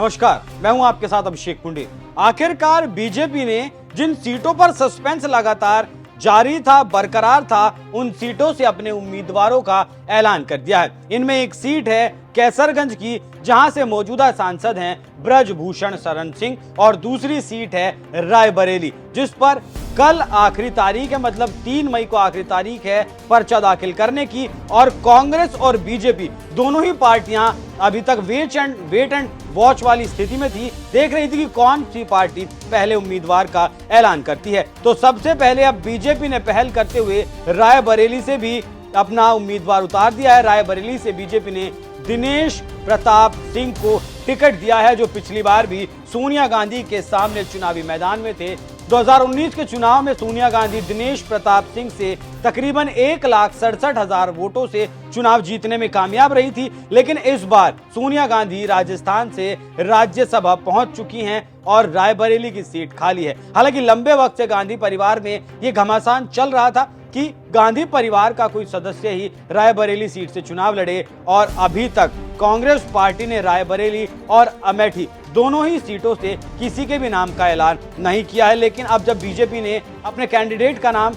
नमस्कार, मैं हूं आपके साथ अभिषेक कुंडी। आखिरकार बीजेपी ने जिन सीटों पर सस्पेंस लगातार जारी था, बरकरार था, उन सीटों से अपने उम्मीदवारों का ऐलान कर दिया है। इनमें एक सीट है कैसरगंज की, जहां से मौजूदा सांसद हैं ब्रजभूषण शरण सिंह, और दूसरी सीट है रायबरेली, जिस पर कल आखिरी तारीख है, मतलब 3 मई को आखिरी तारीख है पर्चा दाखिल करने की। और कांग्रेस और बीजेपी दोनों ही पार्टियां अभी तक वेट एंड वॉच वाली स्थिति में थी, देख रही थी कि कौन सी पार्टी पहले उम्मीदवार का ऐलान करती है। तो सबसे पहले अब बीजेपी ने पहल करते हुए रायबरेली से भी अपना उम्मीदवार उतार दिया है। रायबरेली से बीजेपी ने दिनेश प्रताप सिंह को टिकट दिया है, जो पिछली बार भी सोनिया गांधी के सामने चुनावी मैदान में थे। 2019 के चुनाव में सोनिया गांधी दिनेश प्रताप सिंह से तकरीबन 1,67,000 वोटों से चुनाव जीतने में कामयाब रही थी। लेकिन इस बार सोनिया गांधी राजस्थान से राज्यसभा पहुंच चुकी हैं और रायबरेली की सीट खाली है। हालांकि लंबे वक्त से गांधी परिवार में यह घमासान चल रहा था कि गांधी परिवार का कोई सदस्य ही रायबरेली सीट से चुनाव लड़े, और अभी तक कांग्रेस पार्टी ने रायबरेली और अमेठी दोनों ही सीटों से किसी के भी नाम का ऐलान नहीं किया है। लेकिन अब जब बीजेपी ने अपने कैंडिडेट का नाम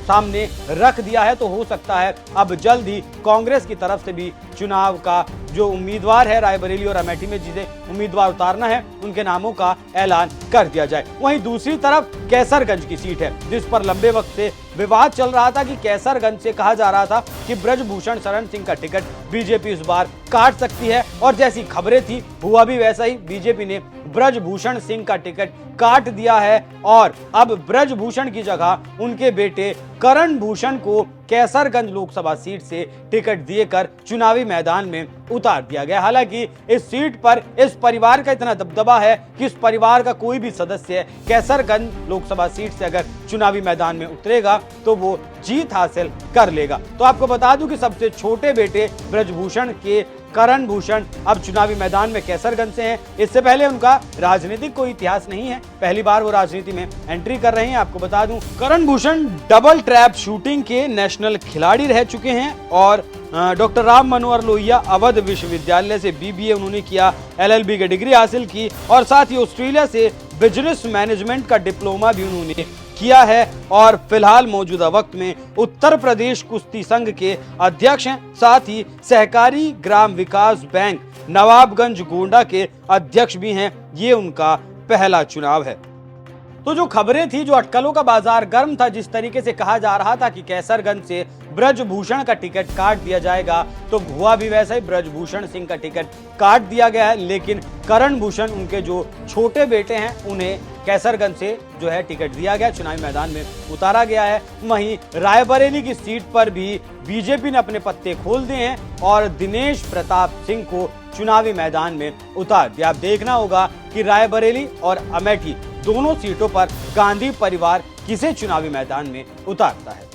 सामने रख दिया है, तो हो सकता है अब जल्द ही कांग्रेस की तरफ से भी चुनाव का जो उम्मीदवार है रायबरेली और अमेठी में जिसे उम्मीदवार उतारना है, उनके नामों का ऐलान कर दिया जाए। वहीं दूसरी तरफ कैसरगंज की सीट है, जिस पर लंबे वक्त से विवाद चल रहा था कि कैसरगंज से कहा जा रहा था कि ब्रजभूषण शरण सिंह का टिकट बीजेपी इस बार काट सकती है, और जैसी खबरें थी हुआ भी वैसा ही। बीजेपी ने ब्रजभूषण सिंह का टिकट काट दिया है और अब ब्रजभूषण की जगह उनके बेटे करण भूषण को कैसरगंज लोकसभा सीट से टिकट देकर चुनावी मैदान में उतार दिया गया। हालांकि इस सीट पर इस परिवार का इतना दबदबा है कि इस परिवार का कोई भी सदस्य कैसरगंज लोकसभा सीट से अगर चुनावी मैदान में उतरेगा तो वो जीत हासिल कर लेगा। तो आपको बता दूं कि सबसे छोटे बेटे ब्रजभूषण के करण भूषण अब चुनावी मैदान में कैसरगंज से हैं। इससे पहले उनका राजनीतिक कोई इतिहास नहीं है, पहली बार वो राजनीति में एंट्री कर रहे हैं। आपको बता दूं करण भूषण डबल ट्रैप शूटिंग के नेशनल खिलाड़ी रह चुके हैं, और डॉक्टर राम मनोहर लोहिया अवध विश्वविद्यालय से BBA उन्होंने किया, LLB की डिग्री हासिल की, और साथ ही ऑस्ट्रेलिया से बिजनेस मैनेजमेंट का डिप्लोमा भी उन्होंने किया है, और फिलहाल मौजूदा वक्त में उत्तर प्रदेश कुश्ती संघ के अध्यक्ष हैं। साथ ही सहकारी ग्राम विकास बैंक नवाबगंज गोंडा के अध्यक्ष भी हैं। ये उनका पहला चुनाव है। तो जो खबरें थी, जो अटकलों का बाजार गर्म था, जिस तरीके से कहा जा रहा था कि कैसरगंज से ब्रजभूषण का टिकट काट दिया जाएगा, तो हुआ भी वैसा ही। ब्रजभूषण सिंह का टिकट काट दिया गया है, लेकिन करण भूषण, उनके जो छोटे बेटे हैं, उन्हें कैसरगंज से जो है टिकट दिया गया, चुनावी मैदान में उतारा गया है। वहीं रायबरेली की सीट पर भी बीजेपी ने अपने पत्ते खोल दिए हैं और दिनेश प्रताप सिंह को चुनावी मैदान में उतार दिया। अब देखना होगा कि रायबरेली और अमेठी दोनों सीटों पर गांधी परिवार किसे चुनावी मैदान में उतारता है।